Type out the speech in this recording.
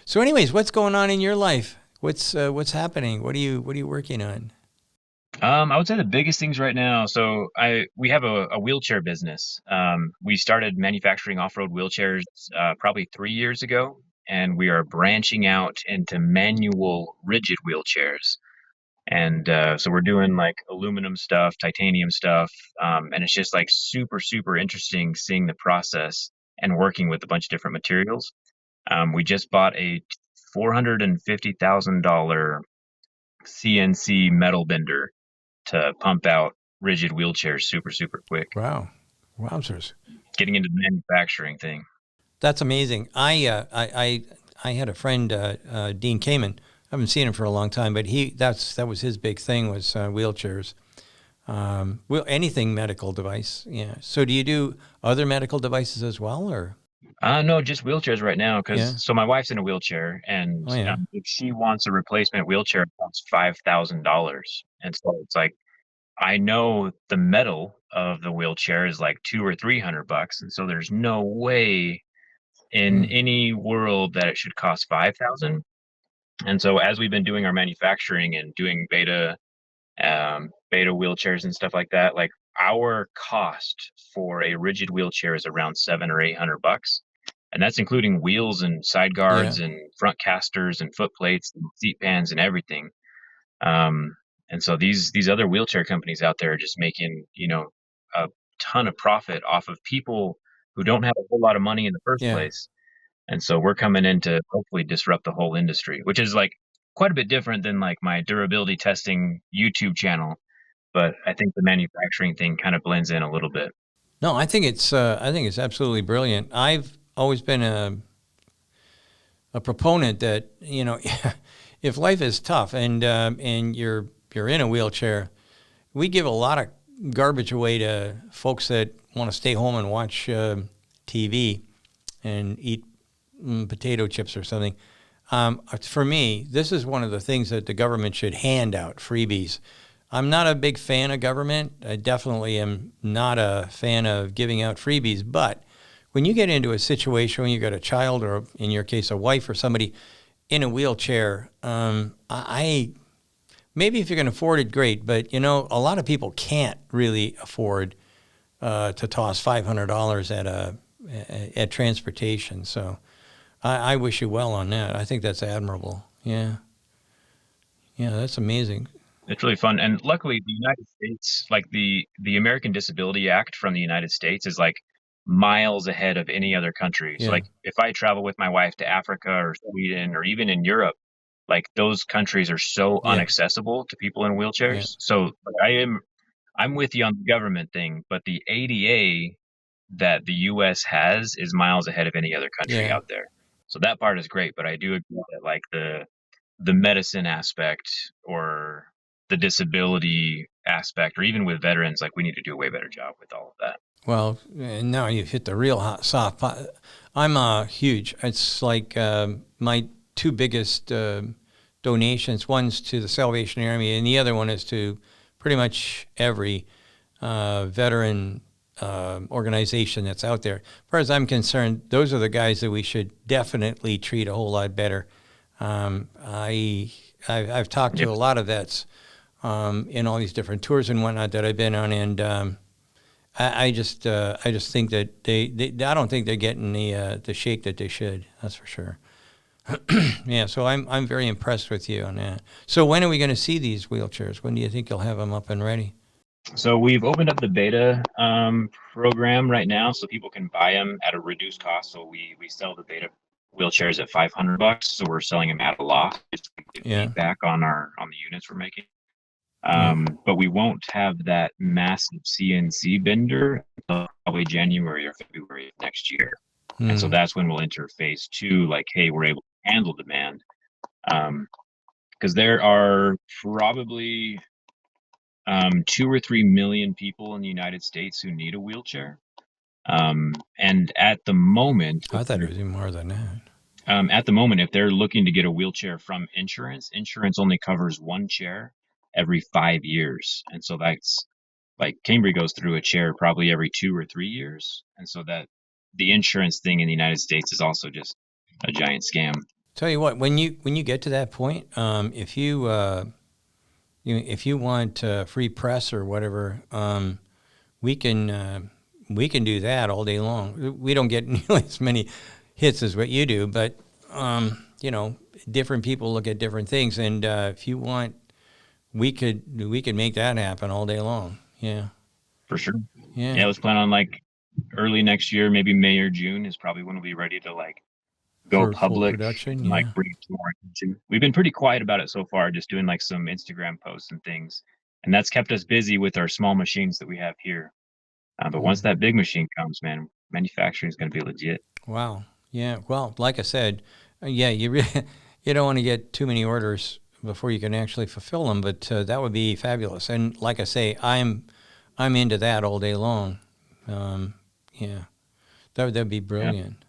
So, anyways, what's going on in your life? What's happening? What are you working on? I would say the biggest things right now. So we have a wheelchair business. We started manufacturing off-road wheelchairs probably 3 years ago, and we are branching out into manual rigid wheelchairs. And so we're doing like aluminum stuff, titanium stuff, and it's just like super, super interesting seeing the process and working with a bunch of different materials. We just bought a $450,000 CNC metal bender to pump out rigid wheelchairs super, super quick. Wow, wowzers, Getting into the manufacturing thing. that's amazing. I had a friend, Dean Kamen. I haven't seen him for a long time, but that was his big thing was wheelchairs. Anything medical device. Yeah. So do you do other medical devices as well, or? No, just wheelchairs right now. Yeah. Because so my wife's in a wheelchair, and Oh yeah. if she wants a replacement wheelchair, it costs $5,000. And so it's like I know the metal of the wheelchair is like 200 or 300 bucks, and so there's no way in Hmm. any world that it should cost 5,000. And so as we've been doing our manufacturing and doing beta wheelchairs and stuff like that, like our cost for a rigid wheelchair is around 700 or 800 bucks, and that's including wheels and side Yeah. guards and front casters and foot plates and seat pans and everything. Um, and so these other wheelchair companies out there are just making a ton of profit off of people who don't have a whole lot of money in the first Yeah. place. And so we're coming in to hopefully disrupt the whole industry, which is like quite a bit different than like my durability testing YouTube channel. But I think the manufacturing thing kind of blends in a little bit. No, I think it's absolutely brilliant. I've always been a proponent that if life is tough and you're in a wheelchair, we give a lot of garbage away to folks that want to stay home and watch TV and eat potato chips or something. For me, this is one of the things that the government should hand out freebies. I'm not a big fan of government. I definitely am not a fan of giving out freebies. But when you get into a situation when you got a child or, in your case, a wife or somebody in a wheelchair, I maybe if you can afford it, great. But a lot of people can't really afford to toss $500 at transportation. So I wish you well on that. I think that's admirable. Yeah, yeah, that's amazing. It's really fun. And luckily the United States, like the American Disability Act from the United States is like miles ahead of any other country. So Yeah, like if I travel with my wife to Africa or Sweden or even in Europe, like those countries are so yeah, unaccessible to people in yeah, wheelchairs. So like, I'm with you on the government thing, but the ADA that the US has is miles ahead of any other country yeah. out there. So that part is great, but I do agree that like the medicine aspect or the disability aspect or even with veterans, like we need to do a way better job with all of that. Well, and now you've hit the real hot soft pot. I'm huge. It's like my two biggest donations. One's to the Salvation Army, and the other one is to pretty much every veteran organization that's out there. As far as I'm concerned, those are the guys that we should definitely treat a whole lot better. I've talked to Yep. a lot of vets in all these different tours and whatnot that I've been on, and I just think that I don't think they're getting the shake that they should. That's for sure. Yeah, so I'm very impressed with you on that. So when are we going to see these wheelchairs? When do you think you'll have them up and ready? So we've opened up the beta program right now, so people can buy them at a reduced cost. So we sell the beta wheelchairs at $500. So we're selling them at a loss, just to give Yeah, feedback on the units we're making. yeah. But we won't have that massive CNC bender until probably January or February of next year. And so Hmm. that's when we'll enter phase two, like, hey, we're able to handle demand. Because there are probably 2 or 3 million people in the United States who need a wheelchair. And at the moment, I thought it was even more than that. if they're looking to get a wheelchair from insurance, insurance only covers one chair every 5 years. And so that's like Cambry goes through a chair probably every 2 or 3 years. And so that the insurance thing in the United States is also just a giant scam. Tell you what, when you get to that point, if you want free press or whatever, we can do that all day long. We don't get nearly as many hits as what you do, but different people look at different things, and if you want, we could make that happen all day long. Yeah, For sure. yeah. Yeah, let's plan on like early next year, maybe May or June is probably when we'll be ready to like go For full public production, and like yeah. bring it to more attention. We've been pretty quiet about it so far, just doing like some Instagram posts and things. And that's kept us busy with our small machines that we have here. But once that big machine comes, man, manufacturing is going to be legit. Wow. Yeah. Well, like I said, yeah, you you don't want to get too many orders before you can actually fulfill them, but that would be fabulous. And like I say, I'm into that all day long. Yeah, that'd be brilliant.